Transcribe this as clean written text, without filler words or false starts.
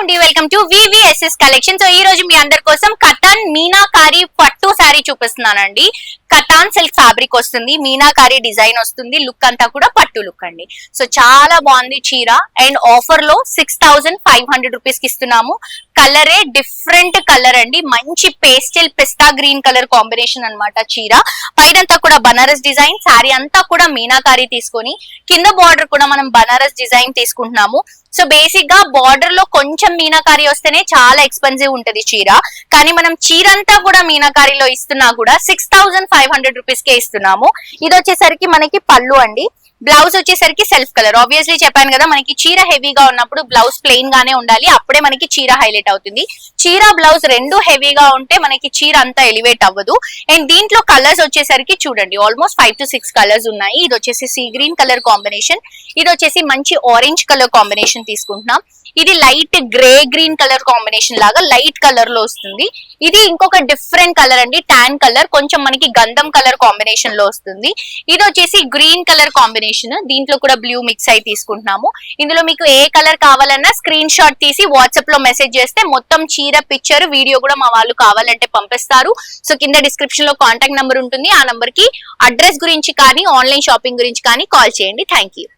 అండి, welcome to VVSS collection. So ఈ రోజు మీ అందరి కోసం కథన్ మీనాకారి పట్టు శారీ చూపిస్తున్నానండి. కథాన్ సిల్క్ ఫ్యాబ్రిక్ వస్తుంది, మీనాకారి డిజైన్ వస్తుంది, లుక్ అంతా కూడా పట్టు లుక్ అండి. సో చాలా బాగుంది చీర. అండ్ ఆఫర్ లో 6500 రూపీస్ కి ఇస్తున్నాము. కలరే డిఫరెంట్ కలర్ అండి, మంచి పేస్టల్ పిస్తా గ్రీన్ కలర్ కాంబినేషన్ అన్నమాట చీర. పైనంతా కూడా బనారస్ డిజైన్, శారీ అంతా కూడా మీనాకారి తీసుకొని కింద బార్డర్ కూడా మనం బనారస్ డిజైన్ తీసుకుంటున్నాము. సో బేసిక్ గా బార్డర్ లో కొంచెం మీనాకారి వస్తేనే చాలా ఎక్స్పెన్సివ్ ఉంటది చీర, కానీ మనం చీర అంతా కూడా మీనాకారిలో ఇస్తున్నా కూడా 6500 రూపీస్ కే ఇస్తున్నాము. ఇది వచ్చేసరికి మనకి పళ్ళు అండి. బ్లౌజ్ వచ్చేసరికి సెల్ఫ్ కలర్. ఆబ్వియస్లీ చెప్పాను కదా, మనకి చీర హెవీగా ఉన్నప్పుడు బ్లౌజ్ ప్లెయిన్ గానే ఉండాలి, అప్పుడే మనకి చీర హైలైట్ అవుతుంది. చీర బ్లౌజ్ రెండు హెవీగా ఉంటే మనకి చీర అంతా ఎలివేట్ అవ్వదు. అండ్ దీంట్లో కలర్స్ వచ్చేసరికి చూడండి, ఆల్మోస్ట్ 5 to 6 కలర్స్ ఉన్నాయి. ఇది వచ్చేసి సీ గ్రీన్ కలర్ కాంబినేషన్, ఇది వచ్చేసి మంచి ఆరెంజ్ కలర్ కాంబినేషన్ తీసుకుంటున్నాం. ఇది light grey green colour combination లాగా లైట్ కలర్ లో వస్తుంది. ఇది ఇంకొక డిఫరెంట్ కలర్ అండి, టాన్ కలర్, కొంచెం మనకి గంధం కలర్ కాంబినేషన్ లో వస్తుంది. ఇది వచ్చేసి గ్రీన్ కలర్ కాంబినేషన్, దీంట్లో కూడా బ్లూ మిక్స్ అయి తీసుకుంటున్నాము. ఇందులో మీకు ఏ కలర్ కావాలన్నా స్క్రీన్ షాట్ తీసి వాట్సాప్ లో మెసేజ్ చేస్తే మొత్తం చీర పిక్చర్ వీడియో కూడా మా వాళ్ళు కావాలంటే పంపిస్తారు. సో కింద డిస్క్రిప్షన్ లో కాంటాక్ట్ నెంబర్ ఉంటుంది, ఆ నెంబర్ కి అడ్రస్ గురించి కానీ ఆన్లైన్ షాపింగ్ గురించి కానీ కాల్ చేయండి. Thank you.